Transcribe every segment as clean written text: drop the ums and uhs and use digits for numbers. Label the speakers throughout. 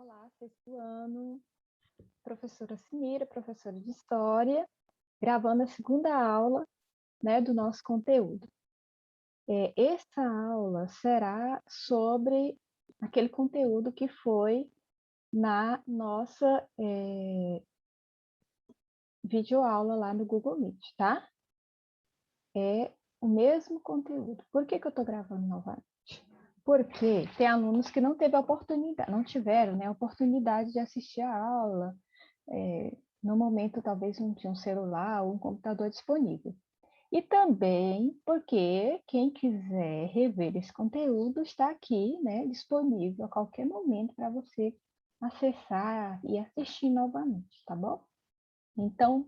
Speaker 1: Olá, sexto ano, professora Simira, professora de História, gravando a segunda aula, né, do nosso conteúdo. Essa aula será sobre aquele conteúdo que foi na nossa videoaula lá no Google Meet, tá? É o mesmo conteúdo. Por que eu estou gravando novamente? Porque tem alunos que não tiveram, né, a oportunidade de assistir a aula. No momento, talvez não tinha um celular ou um computador disponível. E também porque quem quiser rever esse conteúdo está aqui, né, disponível a qualquer momento para você acessar e assistir novamente, tá bom? Então,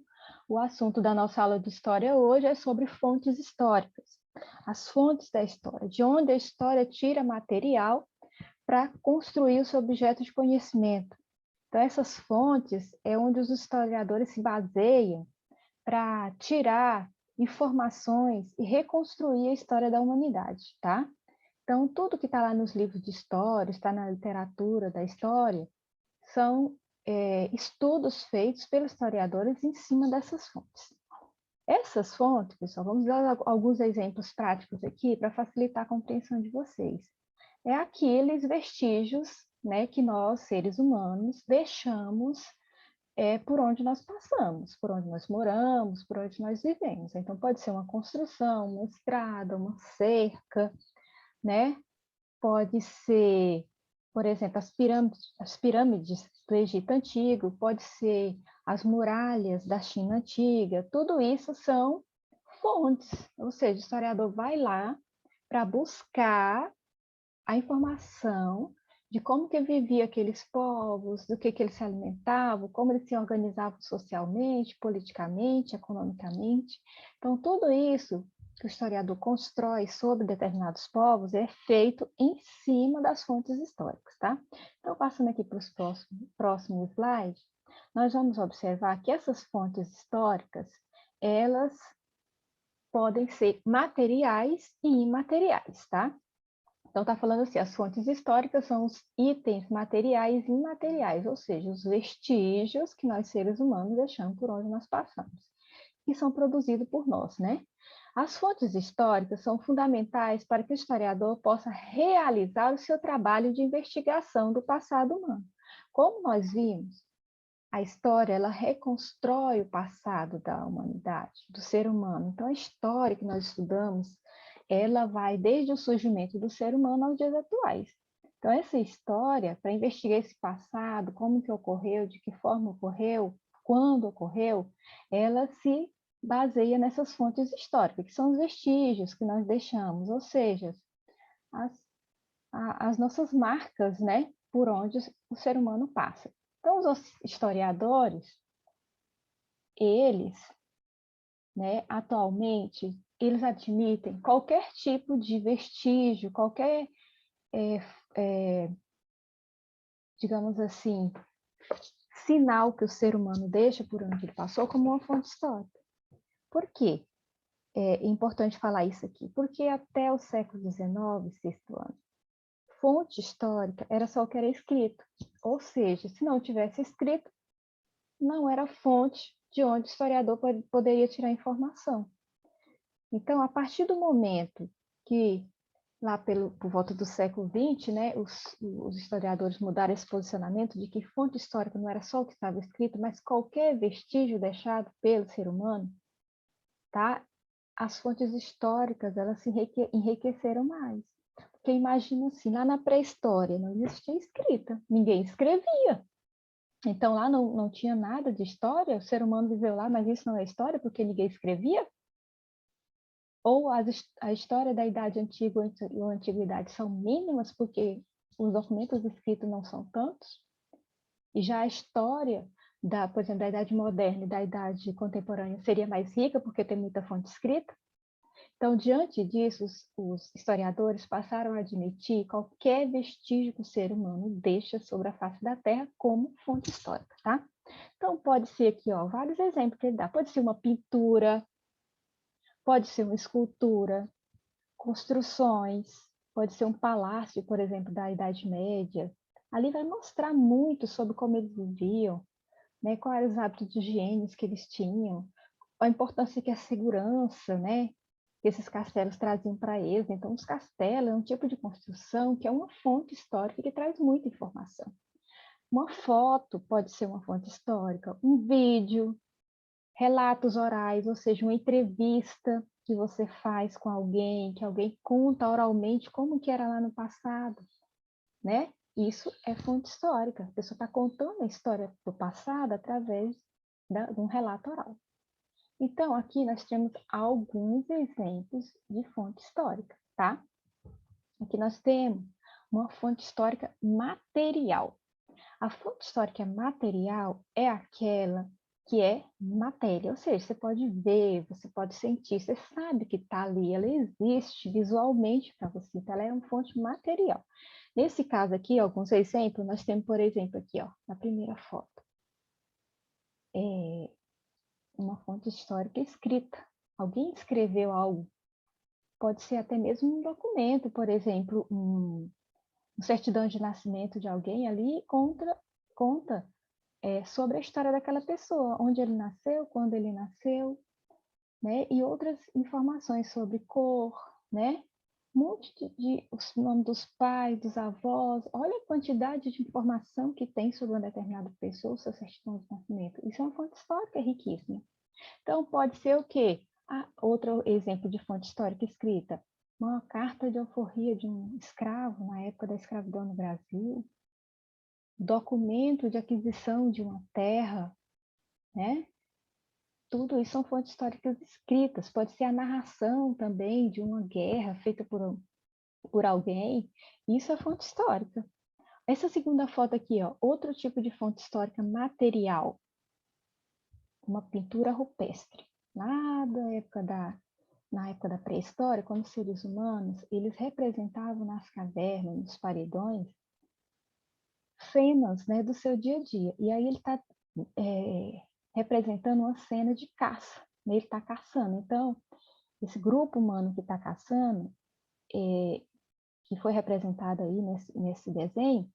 Speaker 1: o assunto da nossa aula de história hoje é sobre fontes históricas. As fontes da história, de onde a história tira material para construir o seu objeto de conhecimento. Então, essas fontes é onde os historiadores se baseiam para tirar informações e reconstruir a história da humanidade, tá? Então, tudo que está lá nos livros de história, está na literatura da história, são estudos feitos pelos historiadores em cima dessas fontes. Essas fontes, pessoal, vamos dar alguns exemplos práticos aqui para facilitar a compreensão de vocês. É aqueles vestígios, né, que nós, seres humanos, deixamos por onde nós passamos, por onde nós moramos, por onde nós vivemos. Então, pode ser uma construção, uma estrada, uma cerca, né? Pode ser, por exemplo, as pirâmides do Egito Antigo, pode ser as muralhas da China Antiga, tudo isso são fontes, ou seja, o historiador vai lá para buscar a informação de como que vivia aqueles povos, do que eles se alimentavam, como eles se organizavam socialmente, politicamente, economicamente. Então, tudo isso que o historiador constrói sobre determinados povos é feito em cima das fontes históricas, tá? Então, passando aqui para os próximos slides, nós vamos observar que essas fontes históricas, elas podem ser materiais e imateriais, tá? Então, está falando assim, as fontes históricas são os itens materiais e imateriais, ou seja, os vestígios que nós, seres humanos, deixamos por onde nós passamos, que são produzidos por nós, né? As fontes históricas são fundamentais para que o historiador possa realizar o seu trabalho de investigação do passado humano. Como nós vimos, a história, ela reconstrói o passado da humanidade, do ser humano. Então, a história que nós estudamos, ela vai desde o surgimento do ser humano aos dias atuais. Então, essa história, para investigar esse passado, como que ocorreu, de que forma ocorreu, quando ocorreu, ela se baseia nessas fontes históricas, que são os vestígios que nós deixamos, ou seja, as nossas marcas, né, por onde o ser humano passa. Então, os historiadores, eles, né, atualmente, eles admitem qualquer tipo de vestígio, qualquer, digamos assim, sinal que o ser humano deixa por onde ele passou como uma fonte histórica. Por quê? É importante falar isso aqui, porque até o século XIX, sexto ano, fonte histórica era só o que era escrito, ou seja, se não tivesse escrito, não era fonte de onde o historiador poderia tirar informação. Então, a partir do momento que, lá por volta do século XX, né, os historiadores mudaram esse posicionamento de que fonte histórica não era só o que estava escrito, mas qualquer vestígio deixado pelo ser humano, tá? As fontes históricas, elas se enriqueceram mais. Porque imagina assim, lá na pré-história não existia escrita, ninguém escrevia. Então lá não tinha nada de história, o ser humano viveu lá, mas isso não é história porque ninguém escrevia? Ou a história da Idade Antiga ou Antiguidade são mínimas porque os documentos escritos não são tantos? E já a história, por exemplo, da Idade Moderna e da Idade Contemporânea seria mais rica porque tem muita fonte escrita? Então, diante disso, os historiadores passaram a admitir qualquer vestígio que o ser humano deixa sobre a face da Terra como fonte histórica, tá? Então, pode ser aqui, ó, vários exemplos que ele dá. Pode ser uma pintura, pode ser uma escultura, construções, pode ser um palácio, por exemplo, da Idade Média, Ali vai mostrar muito sobre como eles viviam, né? Quais eram os hábitos de higiene que eles tinham, a importância que a segurança, né? Que esses castelos traziam para eles. Então, os castelos é um tipo de construção que é uma fonte histórica que traz muita informação. Uma foto pode ser uma fonte histórica, um vídeo, relatos orais, ou seja, uma entrevista que você faz com alguém, que alguém conta oralmente como que era lá no passado, né? Isso é fonte histórica. A pessoa está contando a história do passado através de um relato oral. Então, aqui nós temos alguns exemplos de fonte histórica, tá? Aqui nós temos uma fonte histórica material. A fonte histórica material é aquela que é matéria, ou seja, você pode ver, você pode sentir, você sabe que está ali, ela existe visualmente para você, então ela é uma fonte material. Nesse caso aqui, alguns exemplos, nós temos, por exemplo, aqui, ó, na primeira foto, uma fonte histórica escrita. Alguém escreveu algo, pode ser até mesmo um documento, por exemplo, um certidão de nascimento de alguém ali conta sobre a história daquela pessoa, onde ele nasceu, quando ele nasceu, né? E outras informações sobre cor, né? Um monte os nomes dos pais, dos avós. Olha a quantidade de informação que tem sobre uma determinada pessoa, o seu certidão de nascimento. Isso é uma fonte histórica riquíssima. Então, pode ser o quê? Outro exemplo de fonte histórica escrita. Uma carta de alforria de um escravo na época da escravidão no Brasil, documento de aquisição de uma terra, né? Tudo isso são fontes históricas escritas. Pode ser a narração também de uma guerra feita por alguém. Isso é fonte histórica. Essa segunda foto aqui, ó, outro tipo de fonte histórica material. Uma pintura rupestre. Lá na época da pré-história, quando os seres humanos, eles representavam nas cavernas, nos paredões, cenas, né, do seu dia a dia. E aí ele está representando uma cena de caça, né? Ele está caçando. Então, esse grupo humano que está caçando, que foi representado aí nesse desenho,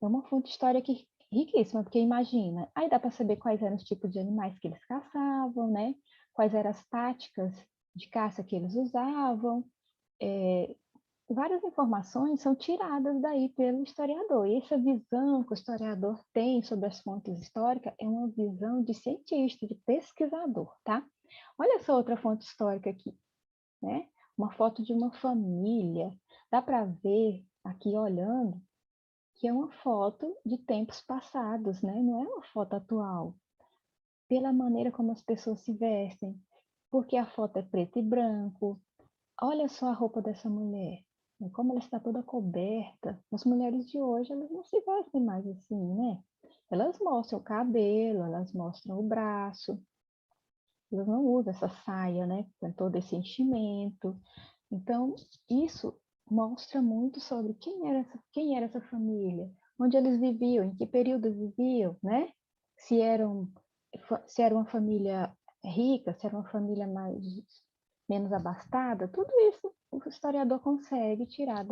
Speaker 1: é uma fonte histórica riquíssima, porque imagina, aí dá para saber quais eram os tipos de animais que eles caçavam, né? Quais eram as táticas de caça que eles usavam, várias informações são tiradas daí pelo historiador. E essa visão que o historiador tem sobre as fontes históricas é uma visão de cientista, de pesquisador, tá? Olha essa outra fonte histórica aqui, né? Uma foto de uma família. Dá para ver aqui olhando que é uma foto de tempos passados, né? Não é uma foto atual. Pela maneira como as pessoas se vestem, porque a foto é preto e branco. Olha só a roupa dessa mulher, como ela está toda coberta. As mulheres de hoje, elas não se vestem mais assim, né? Elas mostram o cabelo, elas mostram o braço, elas não usam essa saia, né? Com todo esse enchimento. Então, isso mostra muito sobre quem era essa família, onde eles viviam, em que período viviam, né? Se eram, se era uma família rica, se era uma família menos abastada, tudo isso o historiador consegue tirar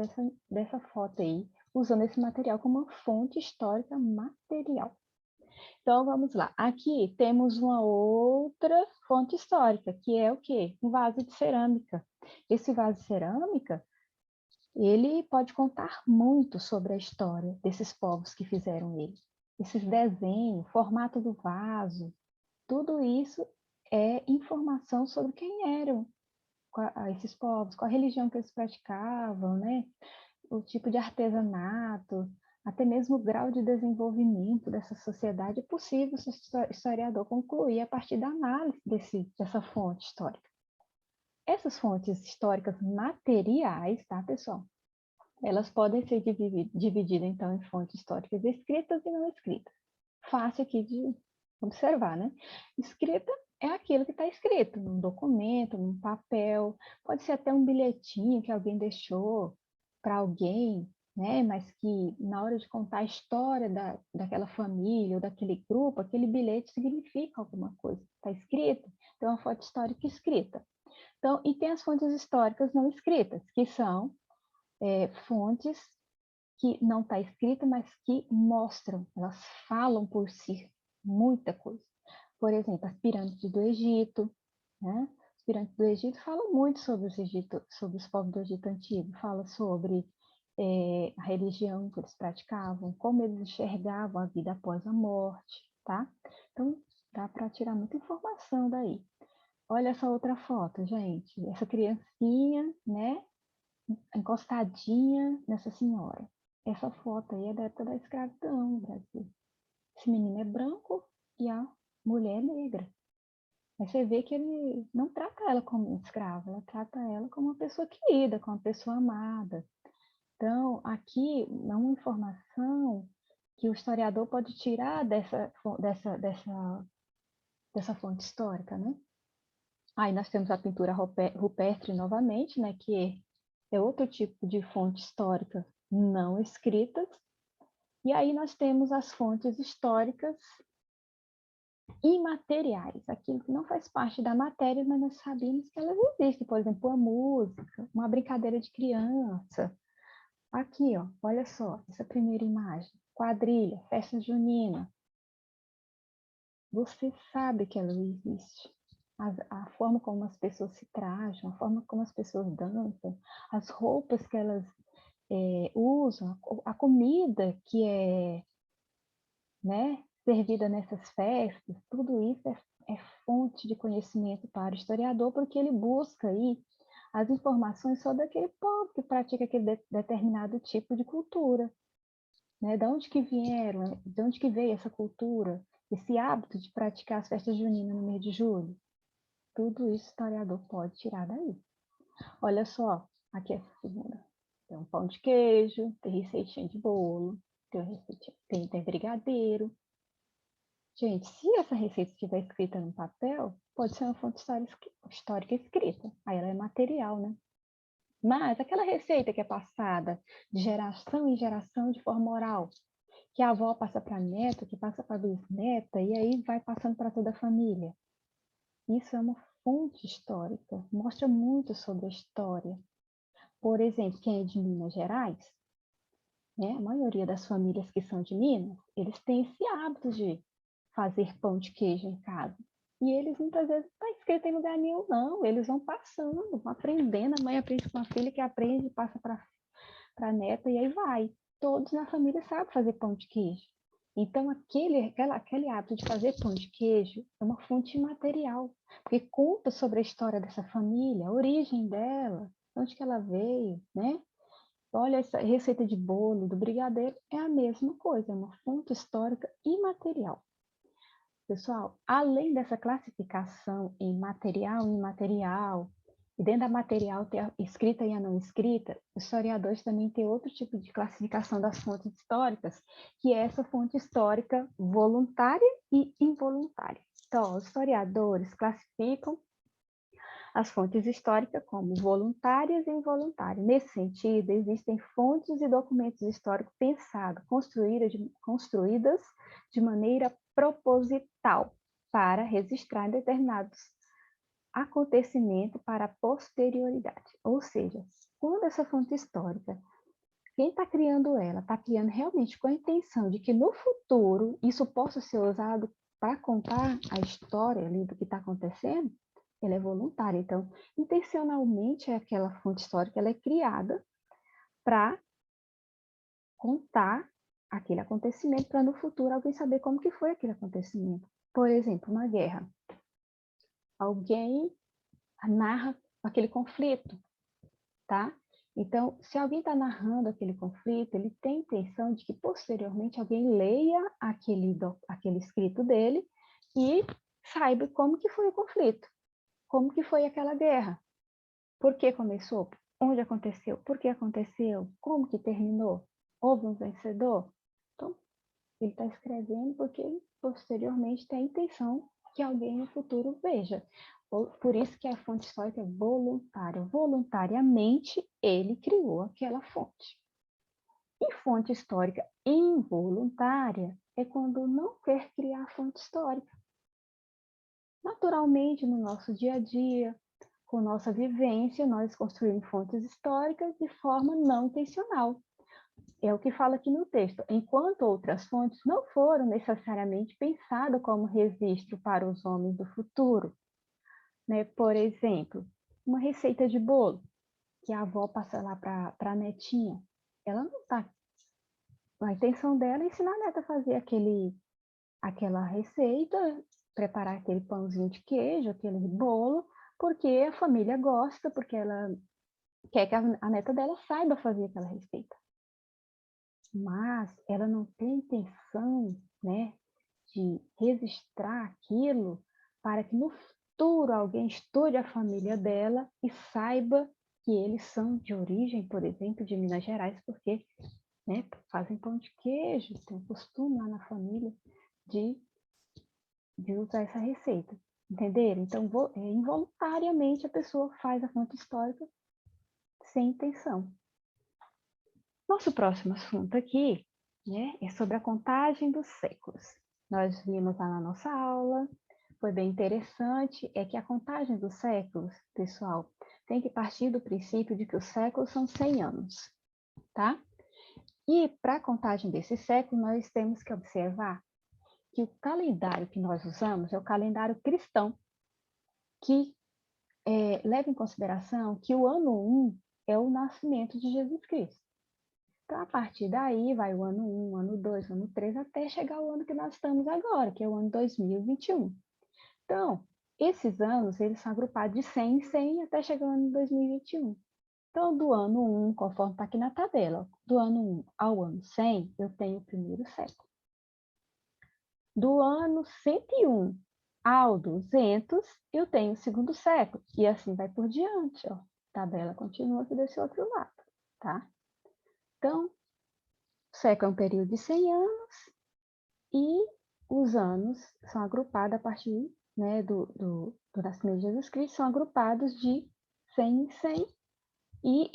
Speaker 1: dessa foto aí, usando esse material como uma fonte histórica material. Então, vamos lá. Aqui temos uma outra fonte histórica, que é o quê? Um vaso de cerâmica. Esse vaso de cerâmica, ele pode contar muito sobre a história desses povos que fizeram ele. Esses desenhos, formato do vaso, tudo isso é informação sobre quem eram esses povos, qual a religião que eles praticavam, né? O tipo de artesanato, até mesmo o grau de desenvolvimento dessa sociedade, é possível o historiador concluir a partir da análise dessa fonte histórica. Essas fontes históricas materiais, tá, pessoal? Elas podem ser divididas, então, em fontes históricas escritas e não escritas. Fácil aqui de observar, né? Escrita é aquilo que está escrito num documento, num papel, pode ser até um bilhetinho que alguém deixou para alguém, né? Mas que na hora de contar a história daquela família ou daquele grupo, aquele bilhete significa alguma coisa. Está escrito, então é uma fonte histórica escrita. Então, e tem as fontes históricas não escritas, que são fontes que não está escrita, mas que mostram, elas falam por si muita coisa. Por exemplo, as pirâmides do Egito, né? As pirâmides do Egito falam muito sobre sobre os povos do Egito antigo, fala sobre a religião que eles praticavam, como eles enxergavam a vida após a morte, tá? Então, dá para tirar muita informação daí. Olha essa outra foto, gente. Essa criancinha, né? Encostadinha nessa senhora. Essa foto aí é da época da escravidão no Brasil. Esse menino é branco e a mulher é negra. Aí você vê que ele não trata ela como um escrava, ela trata ela como uma pessoa querida, como uma pessoa amada. Então, aqui é uma informação que o historiador pode tirar dessa fonte histórica, né? Aí nós temos a pintura rupestre novamente, né, que é outro tipo de fonte histórica não escritas. E aí nós temos as fontes históricas imateriais, aquilo que não faz parte da matéria, mas nós sabemos que elas existem. Por exemplo, a música, uma brincadeira de criança. Aqui, ó, olha só, essa primeira imagem. Quadrilha, festa junina. Você sabe que ela existe. A forma como as pessoas se trajam, a forma como as pessoas dançam, as roupas que elas usam, a comida que é, né, servida nessas festas, tudo isso é fonte de conhecimento para o historiador, porque ele busca aí as informações só daquele povo que pratica aquele determinado tipo de cultura. Né? De onde que vieram, de onde que veio essa cultura, esse hábito de praticar as festas juninas no mês de julho? Tudo isso o historiador pode tirar daí. Olha só, aqui é a segunda. Tem um pão de queijo, tem receitinha de bolo, tem brigadeiro. Gente, se essa receita estiver escrita no papel, pode ser uma fonte histórica escrita. Aí ela é material, né? Mas aquela receita que é passada de geração em geração de forma oral, que a avó passa para a neta, que passa para a bisneta, e aí vai passando para toda a família. Isso é uma fonte histórica, mostra muito sobre a história. Por exemplo, quem é de Minas Gerais, né, a maioria das famílias que são de Minas, eles têm esse hábito de fazer pão de queijo em casa. E eles muitas vezes não está escrito em lugar nenhum, não. Eles vão passando, vão aprendendo. A mãe aprende com a filha, que aprende, passa para a neta, e aí vai. Todos na família sabem fazer pão de queijo. Então, aquele hábito de fazer pão de queijo é uma fonte imaterial, porque conta sobre a história dessa família, a origem dela, onde que ela veio, né? Olha, essa receita de bolo, do brigadeiro, é a mesma coisa, é uma fonte histórica imaterial. Pessoal, além dessa classificação em material e imaterial, e dentro da material ter a escrita e a não escrita, os historiadores também têm outro tipo de classificação das fontes históricas, que é essa fonte histórica voluntária e involuntária. Então, os historiadores classificam as fontes históricas como voluntárias e involuntárias. Nesse sentido, existem fontes e documentos históricos pensados, construídas de maneira proposital para registrar determinados acontecimentos para a posterioridade. Ou seja, quando essa fonte histórica, quem está criando ela, está criando realmente com a intenção de que no futuro isso possa ser usado para contar a história ali do que está acontecendo, ela é voluntária. Então, intencionalmente, aquela fonte histórica ela é criada para contar aquele acontecimento, para no futuro alguém saber como que foi aquele acontecimento. Por exemplo, uma guerra. Alguém narra aquele conflito, tá? Então, se alguém está narrando aquele conflito, ele tem a intenção de que posteriormente alguém leia aquele escrito dele e saiba como que foi o conflito, como que foi aquela guerra, por que começou, onde aconteceu, por que aconteceu, como que terminou, houve um vencedor. Então, ele está escrevendo porque posteriormente tem a intenção que alguém no futuro veja. Por isso que a fonte histórica é voluntária. Voluntariamente, ele criou aquela fonte. E fonte histórica involuntária é quando não quer criar fonte histórica. Naturalmente, no nosso dia a dia, com nossa vivência, nós construímos fontes históricas de forma não intencional. é o que fala aqui no texto, enquanto outras fontes não foram necessariamente pensadas como registro para os homens do futuro. Né? Por exemplo, uma receita de bolo, que a avó passa lá para a netinha. Ela não está... A intenção dela é ensinar a neta a fazer aquela receita, preparar aquele pãozinho de queijo, aquele bolo, porque a família gosta, porque ela quer que a neta dela saiba fazer aquela receita. Mas ela não tem intenção, né, de registrar aquilo para que no futuro alguém estude a família dela e saiba que eles são de origem, por exemplo, de Minas Gerais, porque, né, fazem pão de queijo, tem o costume lá na família de usar essa receita. Entenderam? Então, involuntariamente a pessoa faz a fonte histórica sem intenção. Nosso próximo assunto aqui, né, é sobre a contagem dos séculos. Nós vimos lá na nossa aula, foi bem interessante, é que a contagem dos séculos, pessoal, tem que partir do princípio de que os séculos são 100 anos, tá? E para a contagem desses séculos, nós temos que observar que o calendário que nós usamos é o calendário cristão, que leva em consideração que o ano 1 é o nascimento de Jesus Cristo. Então, a partir daí, vai o ano 1, ano 2, ano 3, até chegar o ano que nós estamos agora, que é o ano 2021. Então, esses anos, eles são agrupados de 100 em 100 até chegar o ano 2021. Então, do ano 1, conforme está aqui na tabela, do ano 1 ao ano 100, eu tenho o primeiro século. Do ano 101 ao 200, eu tenho o segundo século. E assim vai por diante, ó. A tabela continua aqui desse outro lado, tá? Então, o século é um período de 100 anos e os anos são agrupados a partir, né, do nascimento de Jesus Cristo, são agrupados de 100 em 100. E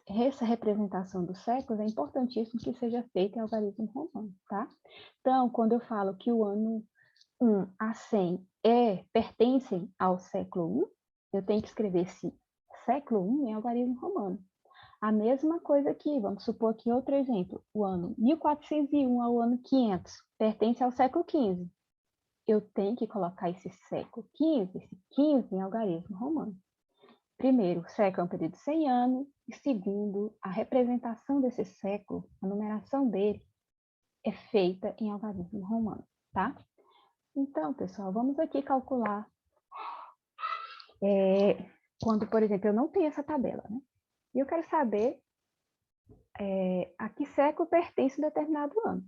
Speaker 1: essa representação dos séculos é importantíssimo que seja feita em algarismo romano, tá? Então, quando eu falo que o ano 1 a 100 pertencem ao século 1, eu tenho que escrever esse século 1 em algarismo romano. A mesma coisa aqui, vamos supor aqui outro exemplo, o ano 1401 ao ano 500 pertence ao século 15. Eu tenho que colocar esse século 15, esse 15 em algarismo romano. Primeiro, o século é um período de 100 anos, e segundo, a representação desse século, a numeração dele, é feita em algarismo romano, tá? Então, pessoal, vamos aqui calcular quando, por exemplo, eu não tenho essa tabela, né? E eu quero saber a que século pertence um determinado ano.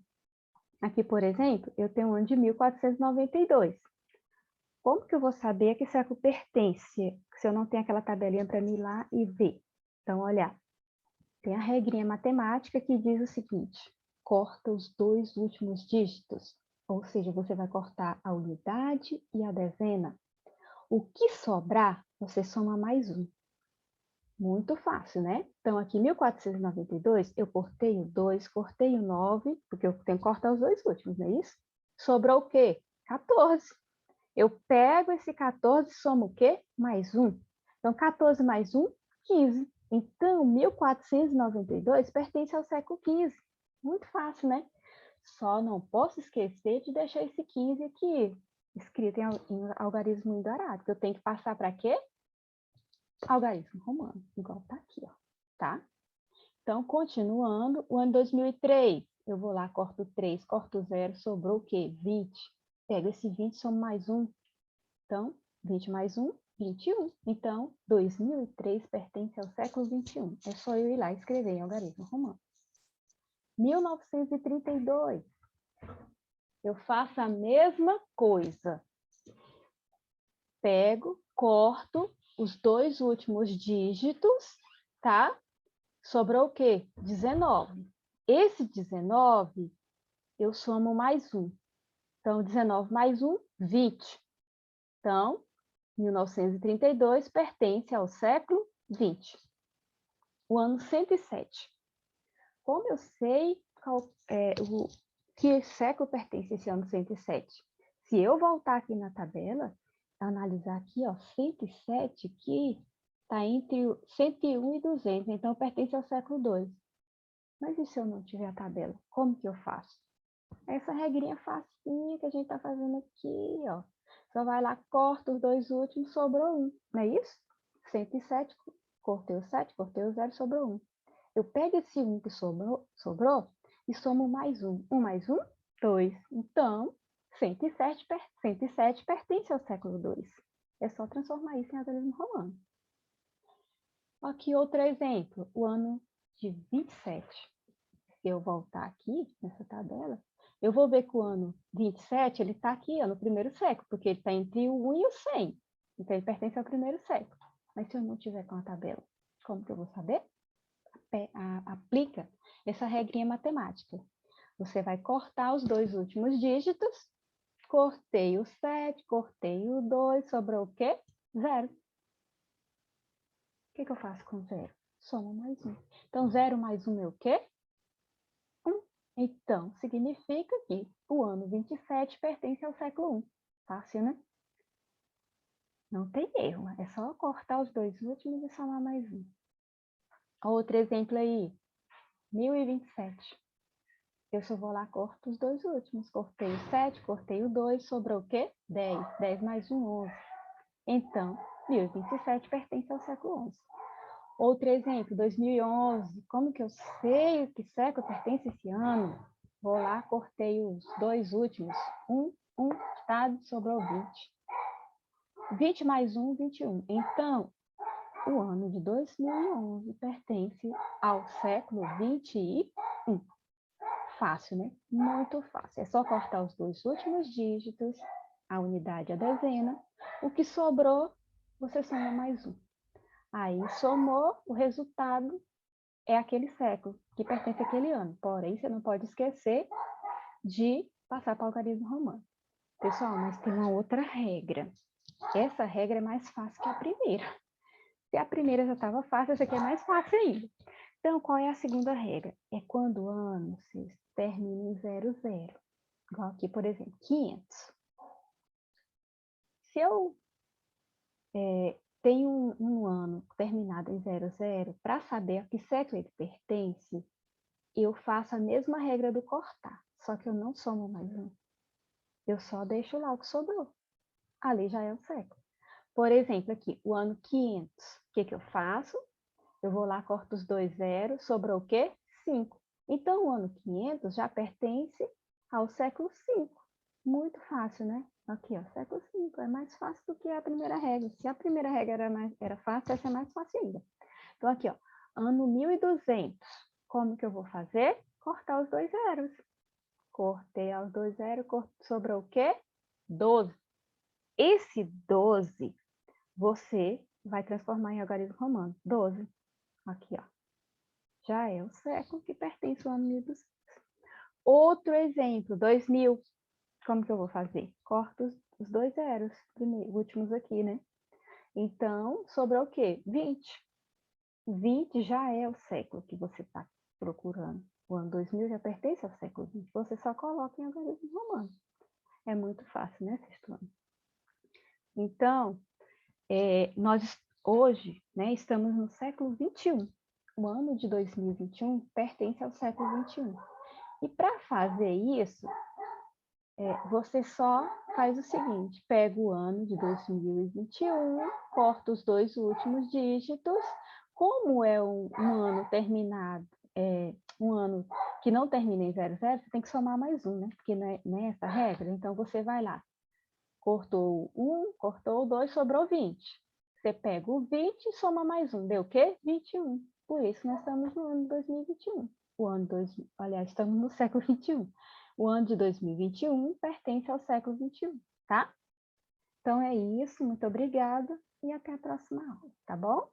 Speaker 1: Aqui, por exemplo, eu tenho o ano de 1492. Como que eu vou saber a que século pertence, se eu não tenho aquela tabelinha para mim ir lá e ver? Então, olha, tem a regrinha matemática que diz o seguinte: corta os dois últimos dígitos, ou seja, você vai cortar a unidade e a dezena. O que sobrar, você soma mais um. Muito fácil, né? Então, aqui 1492, eu cortei o 2, cortei o 9, porque eu tenho que cortar os dois últimos, não é isso? Sobrou o quê? 14. Eu pego esse 14 e somo o quê? Mais 1. Então, 14 mais 1, 15. Então, 1492 pertence ao século XV. Muito fácil, né? Só não posso esquecer de deixar esse 15 aqui, escrito em algarismo indo-arábico. Eu tenho que passar para quê? Algarismo romano, igual está aqui, ó, tá? Então, continuando, o ano 2003, eu vou lá, corto 3, corto 0, sobrou o quê? 20. Pego esse 20, somo mais 1. Então, 20 mais 1, 21. Então, 2003 pertence ao século 21. É só eu ir lá e escrever em algarismo romano. 1932. Eu faço a mesma coisa. Pego, corto os dois últimos dígitos, tá? Sobrou o quê? 19. Esse 19, eu somo mais 1. Então, 19 mais 1, 20. Então, 1932 pertence ao século 20. O ano 107. Como eu sei que século pertence esse ano 107? Se eu voltar aqui na tabela, analisar aqui, ó, 107, que está entre 101 e 200, então pertence ao século 2. Mas e se eu não tiver a tabela? Como que eu faço? Essa regrinha facinha que a gente está fazendo aqui, ó. Só vai lá, corta os dois últimos, sobrou 1, não é isso? 107, cortei o 7, cortei o 0, sobrou 1. Eu pego esse 1 que sobrou e somo mais 1. 1 mais 1, 2. Então, 107 pertence ao século II. É só transformar isso em algarismo romano. Aqui outro exemplo, o ano de 27. Se eu voltar aqui nessa tabela, eu vou ver que o ano 27, ele está aqui, ó, no primeiro século, porque ele está entre o 1 e o 100. Então, ele pertence ao primeiro século. Mas se eu não tiver com a tabela, como que eu vou saber? Aplica essa regrinha matemática. Você vai cortar os dois últimos dígitos. Cortei o 7, cortei o 2, sobrou o quê? 0. O que eu faço com 0? Soma mais 1. Então, 0 mais 1 é o quê? 1. Então, significa que o ano 27 pertence ao século I. Fácil, né? Não tem erro, é só cortar os dois últimos e somar mais 1. Outro exemplo aí, 1027. Eu só vou lá, corto os dois últimos. Cortei o 7, cortei o 2, sobrou o quê? 10. 10 mais 1, 11. Então, 1027 pertence ao século XI. Outro exemplo, 2011. Como que eu sei que século pertence esse ano? Vou lá, cortei os dois últimos. 1, estado, sobrou 20. 20 mais 1, 21. Então, o ano de 2011 pertence ao século 21. Fácil, né? Muito fácil. É só cortar os dois últimos dígitos, a unidade e a dezena. O que sobrou, você soma mais 1. Aí, somou, o resultado é aquele século, que pertence àquele ano. Porém, você não pode esquecer de passar para o algarismo romano. Pessoal, mas tem uma outra regra. Essa regra é mais fácil que a primeira. Se a primeira já estava fácil, essa aqui é mais fácil ainda. Então, qual é a segunda regra? É quando o ano se termina em 00. Igual aqui, por exemplo, 500. Se eu tenho um ano terminado em 00, para saber a que século ele pertence, eu faço a mesma regra do cortar, só que eu não somo mais 1. Eu só deixo lá o que sobrou. Ali já é o século. Por exemplo, aqui, o ano 500. O que eu faço? Eu vou lá, corto os dois zeros, sobrou o quê? 5. Então, o ano 500 já pertence ao século V. Muito fácil, né? Aqui, ó, século V. É mais fácil do que a primeira regra. Se a primeira regra era fácil, essa é mais fácil ainda. Então, aqui, ó, ano 1200. Como que eu vou fazer? Cortar os dois zeros. Cortei os dois zeros, sobrou o quê? 12. Esse 12, você vai transformar em algarismo romano. 12. Aqui, ó. Já é o século que pertence ao ano 1200. Outro exemplo, 2000. Como que eu vou fazer? Corto os dois zeros, últimos aqui, né? Então, sobrou o quê? 20. 20 já é o século que você está procurando. O ano 2000 já pertence ao século XX. Você só coloca em algarismo romano. É muito fácil, né, sexto ano? Então, nós hoje, né, estamos no século XXI. O ano de 2021 pertence ao século XXI. E para fazer isso, você só faz o seguinte, pega o ano de 2021, corta os dois últimos dígitos, como é um ano terminado, um ano que não termina em 00, você tem que somar mais 1, né? Porque não é essa regra, então você vai lá, cortou 1, cortou 2, sobrou 20. Você pega o 20 e soma mais 1, deu o quê? 21. Por isso nós estamos no ano 2021. Aliás, estamos no século XXI. O ano de 2021 pertence ao século XXI, tá? Então é isso, muito obrigada e até a próxima aula, tá bom?